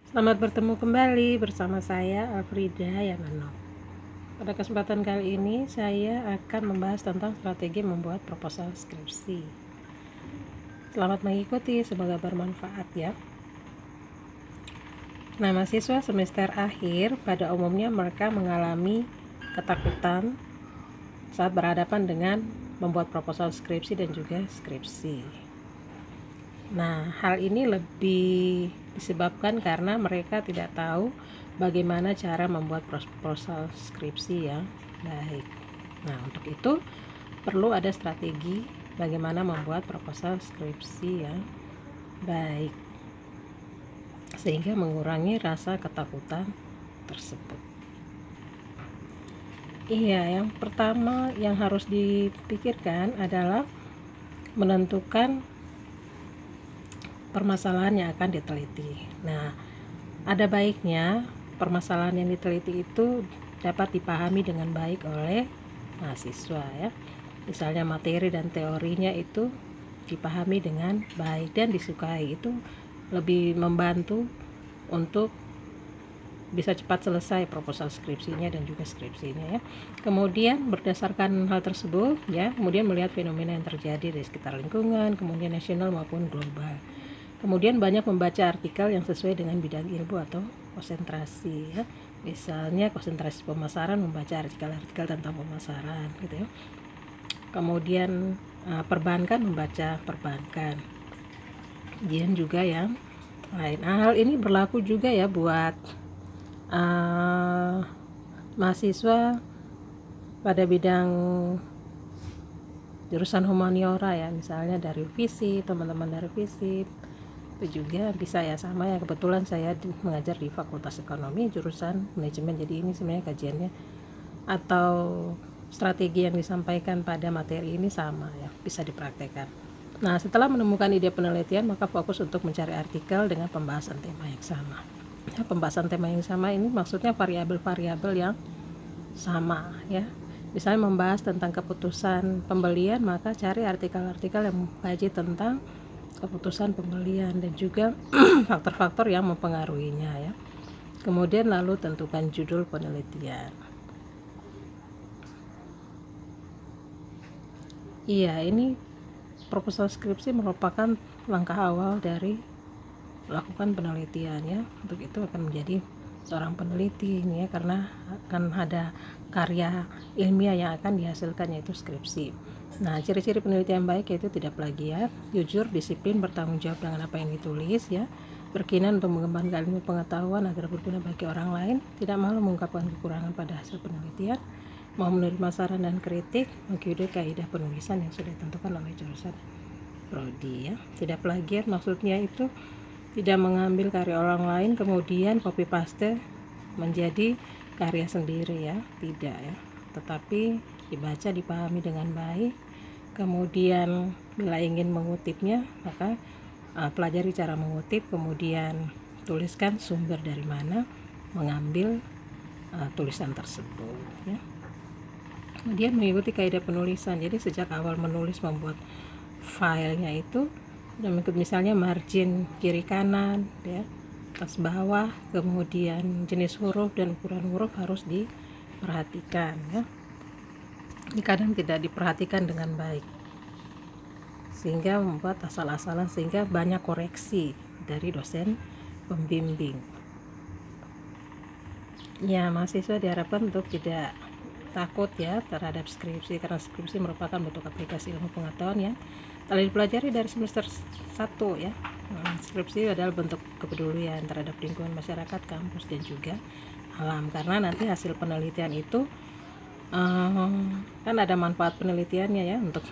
Selamat bertemu kembali bersama saya Alfrida Yanano. Pada kesempatan kali ini saya akan membahas tentang strategi membuat proposal skripsi. Selamat mengikuti, semoga bermanfaat ya. Nah, mahasiswa semester akhir pada umumnya mereka mengalami ketakutan saat berhadapan dengan membuat proposal skripsi dan juga skripsi. Nah, hal ini lebih disebabkan karena mereka tidak tahu bagaimana cara membuat proposal skripsi yang baik. Nah, untuk itu perlu ada strategi bagaimana membuat proposal skripsi yang baik sehingga mengurangi rasa ketakutan tersebut. Iya, yang pertama yang harus dipikirkan adalah menentukan permasalahan yang akan diteliti. Nah, ada baiknya permasalahan yang diteliti itu dapat dipahami dengan baik oleh mahasiswa ya. Misalnya materi dan teorinya itu dipahami dengan baik dan disukai, itu lebih membantu untuk bisa cepat selesai proposal skripsinya dan juga skripsinya ya. Kemudian berdasarkan hal tersebut ya, kemudian melihat fenomena yang terjadi di sekitar lingkungan, kemudian nasional maupun global. Kemudian banyak membaca artikel yang sesuai dengan bidang ilmu atau konsentrasi ya. Misalnya konsentrasi pemasaran, membaca artikel-artikel tentang pemasaran gitu ya. Kemudian perbankan, membaca perbankan. Kemudian juga yang lain. Hal ini berlaku juga ya buat mahasiswa pada bidang jurusan humaniora ya, misalnya dari FISIP, teman-teman dari FISIP itu juga bisa ya, sama ya, kebetulan saya mengajar di Fakultas Ekonomi jurusan manajemen, jadi ini sebenarnya kajiannya atau strategi yang disampaikan pada materi ini sama ya, bisa dipraktekkan. Nah, setelah menemukan ide penelitian, maka fokus untuk mencari artikel dengan pembahasan tema yang sama. Ya, pembahasan tema yang sama ini maksudnya variabel-variabel yang sama ya. Misalnya membahas tentang keputusan pembelian, maka cari artikel-artikel yang mengkaji tentang keputusan pembelian dan juga faktor-faktor yang mempengaruhinya ya. Kemudian lalu tentukan judul penelitian. Iya, ini proposal skripsi merupakan langkah awal dari melakukan penelitian ya. Untuk itu akan menjadi seorang peneliti ini ya, karena akan ada karya ilmiah yang akan dihasilkan, yaitu skripsi. Nah, ciri-ciri penelitian baik yaitu tidak plagiat, jujur, disiplin, bertanggung jawab dengan apa yang ditulis ya, berkenan untuk mengembangkan ilmu pengetahuan agar berguna bagi orang lain, tidak malu mengungkapkan kekurangan pada hasil penelitian, mau menerima saran dan kritik, mengikuti kaidah penulisan yang sudah ditentukan oleh jurusan prodi ya. Tidak plagiat maksudnya itu tidak mengambil karya orang lain kemudian copy paste menjadi karya sendiri ya, tidak ya, tetapi dibaca, dipahami dengan baik, kemudian bila ingin mengutipnya maka pelajari cara mengutip, kemudian tuliskan sumber dari mana mengambil tulisan tersebut ya. Kemudian mengikuti kaidah penulisan, jadi sejak awal menulis, membuat filenya itu dan mengikut misalnya margin kiri kanan ya, atas bawah, kemudian jenis huruf dan ukuran huruf harus diperhatikan ya. Ini kadang tidak diperhatikan dengan baik sehingga membuat asal-asalan, sehingga banyak koreksi dari dosen pembimbing ya. Mahasiswa diharapkan untuk tidak takut ya terhadap skripsi, karena skripsi merupakan bentuk aplikasi ilmu pengetahuan yang telah dipelajari dari semester 1 ya. Skripsi adalah bentuk kepedulian terhadap lingkungan masyarakat, kampus dan juga alam, karena nanti hasil penelitian itu kan ada manfaat penelitiannya ya, untuk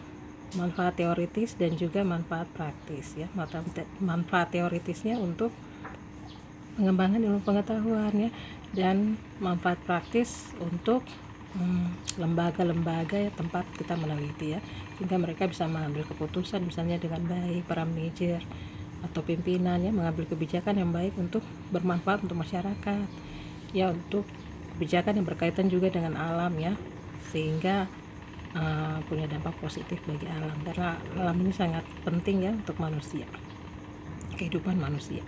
manfaat teoritis dan juga manfaat praktis ya. Manfaat teoritisnya untuk pengembangan ilmu pengetahuan ya, dan manfaat praktis untuk lembaga-lembaga ya, tempat kita meneliti ya, sehingga mereka bisa mengambil keputusan misalnya dengan baik, para manajer atau pimpinan ya, mengambil kebijakan yang baik untuk bermanfaat untuk masyarakat ya, untuk kebijakan yang berkaitan juga dengan alam ya, sehingga punya dampak positif bagi alam, karena alam ini sangat penting ya untuk manusia, kehidupan manusia.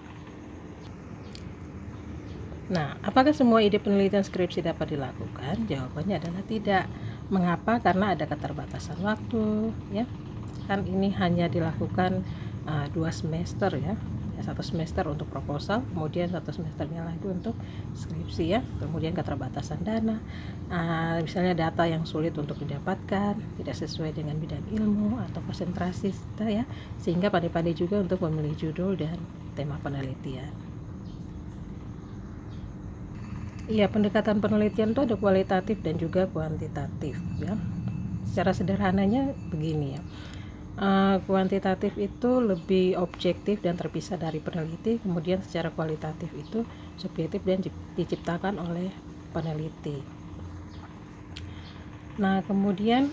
Nah, apakah semua ide penelitian skripsi dapat dilakukan? Jawabannya adalah tidak. Mengapa? Karena ada keterbatasan waktu, ya. Kan ini hanya dilakukan 2 semester, ya. 1 semester untuk proposal, kemudian 1 semesternya lagi untuk skripsi, ya. Kemudian keterbatasan dana, misalnya data yang sulit untuk didapatkan, tidak sesuai dengan bidang ilmu atau konsentrasi kita, ya, sehingga pandai-pandai juga untuk memilih judul dan tema penelitian. Iya, pendekatan penelitian itu ada kualitatif dan juga kuantitatif, ya. Secara sederhananya begini, ya. Kuantitatif itu lebih objektif dan terpisah dari peneliti, kemudian secara kualitatif itu subjektif dan diciptakan oleh peneliti. Nah, kemudian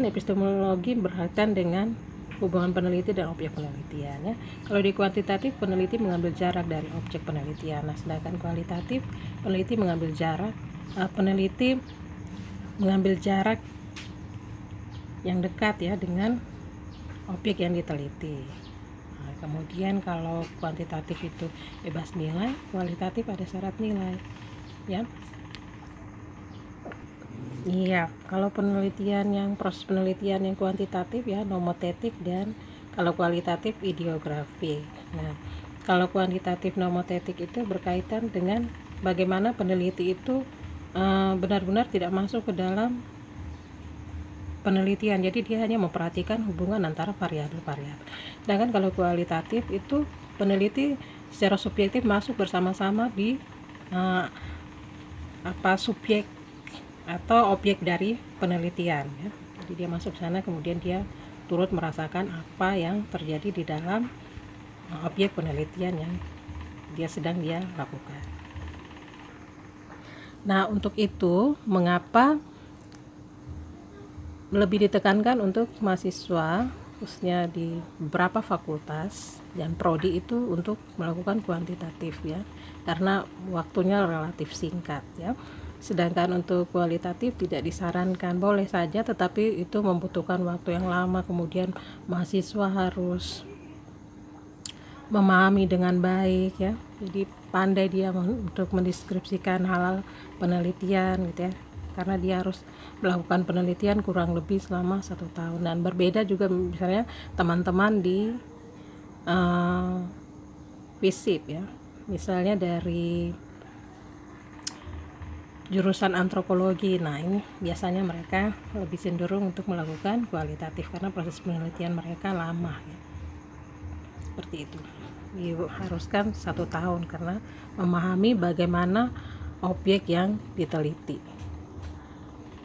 epistemologi berkaitan dengan hubungan peneliti dan objek penelitian, ya. Kalau di kuantitatif, peneliti mengambil jarak dari objek penelitian. Nah, sedangkan kualitatif, peneliti mengambil jarak yang dekat, ya, dengan objek yang diteliti. Nah, kemudian kalau kuantitatif itu bebas nilai, kualitatif ada syarat nilai, ya. Iya, kalau proses penelitian yang kuantitatif, ya, nomotetik, dan kalau kualitatif ideografi. Nah, kalau kuantitatif nomotetik itu berkaitan dengan bagaimana peneliti itu benar-benar tidak masuk ke dalam penelitian, jadi dia hanya memperhatikan hubungan antara variabel-variabel. Sedangkan kalau kualitatif itu peneliti secara subjektif masuk bersama-sama di subjek atau objek dari penelitian, ya. Jadi dia masuk sana, kemudian dia turut merasakan apa yang terjadi di dalam objek penelitian yang sedang dia lakukan. Nah, untuk itu mengapa lebih ditekankan untuk mahasiswa, khususnya di beberapa fakultas dan prodi itu untuk melakukan kuantitatif, ya, karena waktunya relatif singkat, ya. Sedangkan untuk kualitatif tidak disarankan, boleh saja, tetapi itu membutuhkan waktu yang lama, kemudian mahasiswa harus memahami dengan baik, ya. Jadi pandai dia untuk mendeskripsikan hal penelitian, gitu, ya, karena dia harus melakukan penelitian kurang lebih selama 1 tahun. Dan berbeda juga misalnya teman-teman di FISIP, ya, misalnya dari jurusan antropologi. Nah, ini biasanya mereka lebih cenderung untuk melakukan kualitatif karena proses penelitian mereka lama, ya. Seperti itu, diharuskan 1 tahun karena memahami bagaimana objek yang diteliti,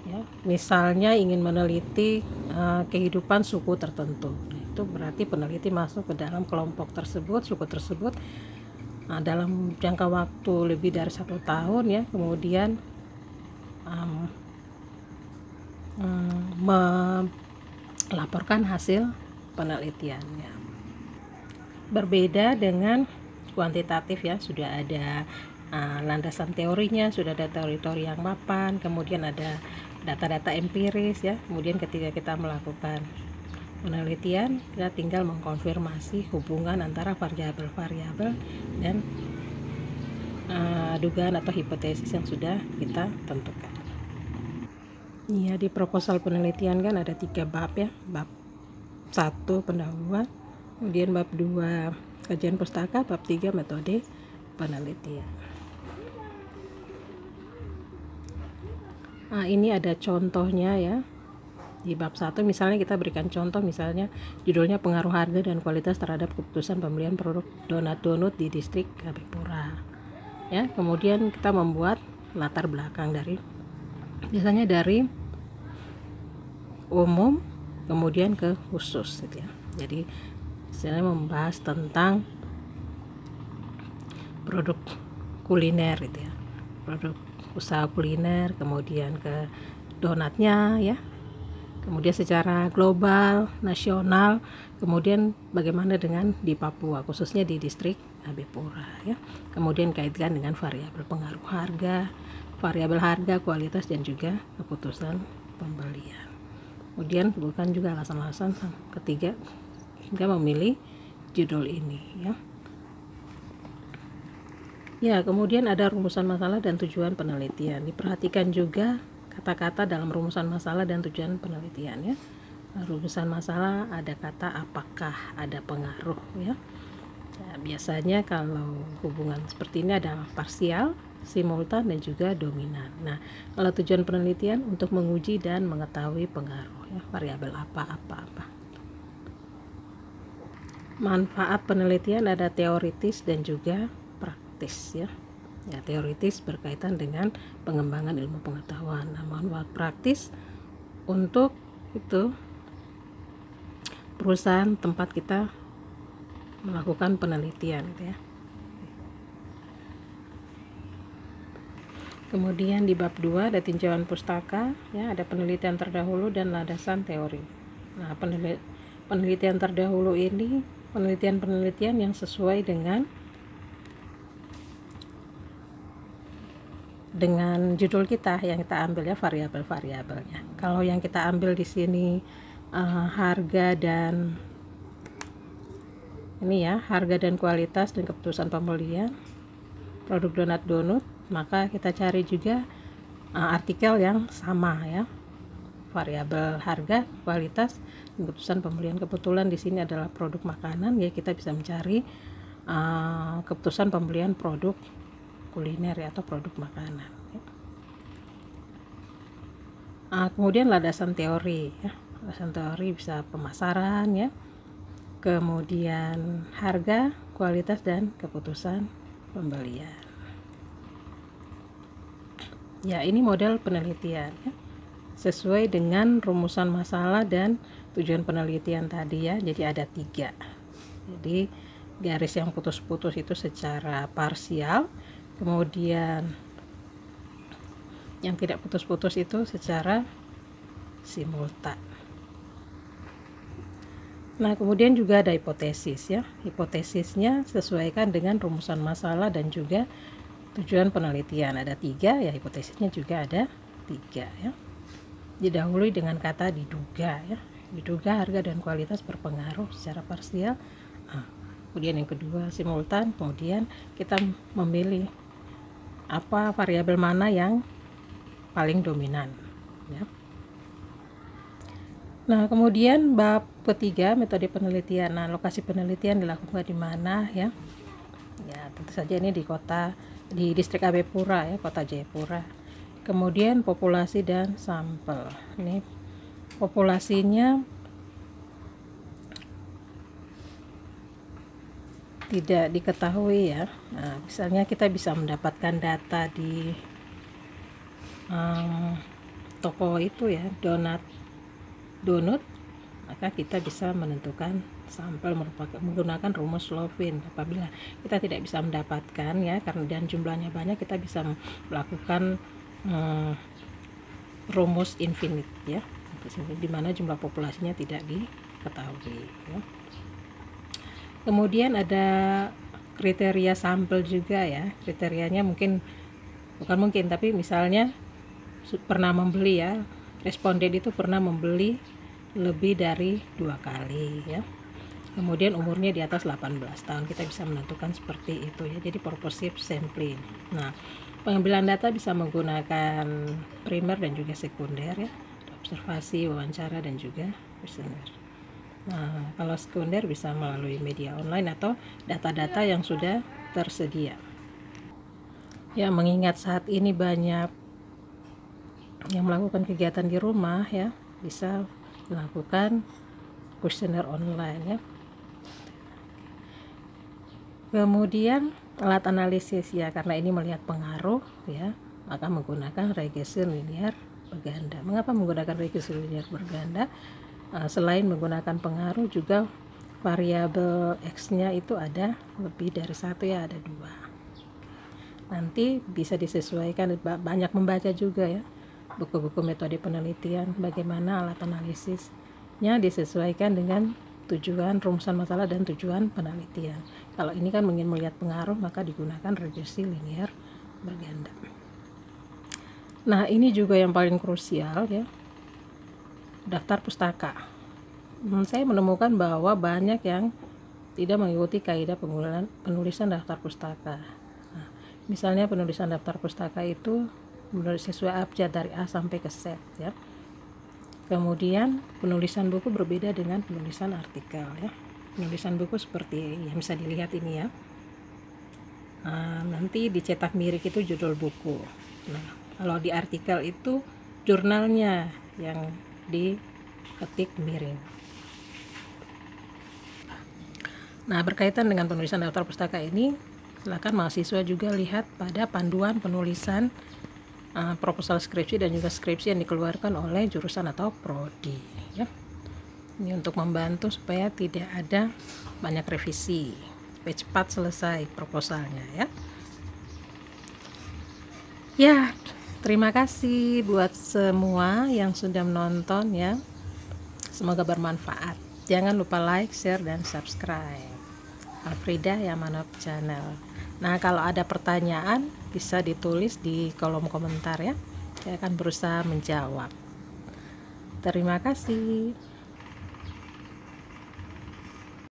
ya. Misalnya ingin meneliti kehidupan suku tertentu, nah, itu berarti peneliti masuk ke dalam kelompok tersebut, suku tersebut, dalam jangka waktu lebih dari 1 tahun, ya. Kemudian melaporkan hasil penelitiannya. Berbeda dengan kuantitatif, ya, sudah ada landasan teorinya, sudah ada teori-teori yang mapan, kemudian ada data-data empiris, ya. Kemudian ketika kita melakukan penelitian, kita tinggal mengkonfirmasi hubungan antara variabel-variabel dan dugaan atau hipotesis yang sudah kita tentukan. Iya, di proposal penelitian kan ada 3 bab, ya. Bab 1 pendahuluan, kemudian bab 2 kajian pustaka, bab 3 metode penelitian. Nah, ini ada contohnya, ya. Di bab 1 misalnya kita berikan contoh, misalnya judulnya pengaruh harga dan kualitas terhadap keputusan pembelian produk donat di distrik Abipura, ya. Kemudian kita membuat latar belakang biasanya dari umum kemudian ke khusus, gitu, ya. Jadi saya membahas tentang produk kuliner, gitu, ya, produk usaha kuliner, kemudian ke donatnya, ya, kemudian secara global, nasional, kemudian bagaimana dengan di Papua, khususnya di distrik Abipura, ya. Kemudian kaitkan dengan variabel pengaruh harga, variabel harga, kualitas, dan juga keputusan pembelian. Kemudian sebutkan juga alasan-alasan ketiga hingga memilih judul ini, ya. Ya, kemudian ada rumusan masalah dan tujuan penelitian. Diperhatikan juga kata-kata dalam rumusan masalah dan tujuan penelitian ya. Rumusan masalah ada kata apakah, ada pengaruh ya. Ya, biasanya kalau hubungan seperti ini ada parsial, simultan, dan juga dominan. Nah, kalau tujuan penelitian untuk menguji dan mengetahui pengaruh ya, variabel apa. Manfaat penelitian ada teoritis dan juga praktis ya. Ya, teoritis berkaitan dengan pengembangan ilmu pengetahuan. Nah, manfaat praktis untuk itu perusahaan tempat kita melakukan penelitian gitu ya. Kemudian di bab 2 ada tinjauan pustaka ya, ada penelitian terdahulu dan landasan teori. Nah, penelitian terdahulu ini penelitian-penelitian yang sesuai dengan judul kita yang kita ambil ya, variabel-variabelnya. Kalau yang kita ambil di sini harga dan ini ya, harga dan kualitas dan keputusan pembelian produk donat, maka kita cari juga artikel yang sama ya, variabel harga, kualitas, dan keputusan pembelian. Kebetulan di sini adalah produk makanan ya, kita bisa mencari keputusan pembelian produk kuliner ya, atau produk makanan ya. Kemudian landasan teori ya, landasan teori bisa pemasaran ya, kemudian harga, kualitas, dan keputusan pembelian. Ya, ini model penelitian ya, sesuai dengan rumusan masalah dan tujuan penelitian tadi ya. Jadi ada 3. Jadi garis yang putus-putus itu secara parsial, kemudian yang tidak putus-putus itu secara simultan. Nah, kemudian juga ada hipotesis ya. Hipotesisnya sesuaikan dengan rumusan masalah dan juga tujuan penelitian. Ada 3 ya, hipotesisnya juga ada 3 ya. Didahului dengan kata diduga ya. Diduga harga dan kualitas berpengaruh secara parsial. Kemudian yang kedua simultan, kemudian kita memilih apa variabel mana yang paling dominan ya. Nah, kemudian bab ketiga metode penelitian. Nah, lokasi penelitian dilakukan di mana ya? Ya, tentu saja ini di distrik AB Pura ya, kota Jayapura. Kemudian populasi dan sampel. Ini populasinya tidak diketahui ya. Nah, misalnya kita bisa mendapatkan data di toko itu ya, donat, maka kita bisa menentukan sampel menggunakan rumus Lovin. Apabila kita tidak bisa mendapatkan ya, karena dan jumlahnya banyak, kita bisa melakukan rumus infinite ya, di mana jumlah populasinya tidak diketahui ya. Kemudian ada kriteria sampel juga ya. Kriterianya bukan mungkin tapi misalnya pernah membeli ya, responden itu pernah membeli lebih dari 2 kali ya. Kemudian umurnya di atas 18 tahun, kita bisa menentukan seperti itu ya. Jadi purposive sampling. Nah, pengambilan data bisa menggunakan primer dan juga sekunder ya, observasi, wawancara, dan juga kuesioner. Nah, kalau sekunder bisa melalui media online atau data-data yang sudah tersedia. Ya, mengingat saat ini banyak yang melakukan kegiatan di rumah ya, bisa melakukan kuesioner online ya. Kemudian alat analisis ya, karena ini melihat pengaruh ya, maka menggunakan regressi linear berganda. Mengapa menggunakan regressi linear berganda? Selain menggunakan pengaruh, juga variabel X-nya itu ada lebih dari 1 ya, ada 2. Nanti bisa disesuaikan, banyak membaca juga ya buku-buku metode penelitian, bagaimana alat analisisnya disesuaikan dengan tujuan rumusan masalah dan tujuan penelitian. Kalau ini kan ingin melihat pengaruh, maka digunakan regresi linear berganda. Nah, ini juga yang paling krusial ya, daftar pustaka. Saya menemukan bahwa banyak yang tidak mengikuti kaidah penulisan daftar pustaka. Nah, Misalnya penulisan daftar pustaka itu menulis sesuai abjad dari A sampai ke Z ya. Kemudian penulisan buku berbeda dengan penulisan artikel ya. Penulisan buku seperti yang bisa dilihat ini ya. Nanti dicetak miring itu judul buku. Nah, kalau di artikel itu jurnalnya yang diketik miring. Nah, berkaitan dengan penulisan daftar pustaka ini, silakan mahasiswa juga lihat pada panduan penulisan proposal skripsi dan juga skripsi yang dikeluarkan oleh jurusan atau prodi ya. Ini untuk membantu supaya tidak ada banyak revisi, supaya cepat selesai proposalnya ya. Ya, terima kasih buat semua yang sudah menonton ya. Semoga bermanfaat. Jangan lupa like, share, dan subscribe Alfrida Yamanov Channel. Nah, kalau ada pertanyaan bisa ditulis di kolom komentar ya. Saya akan berusaha menjawab. Terima kasih.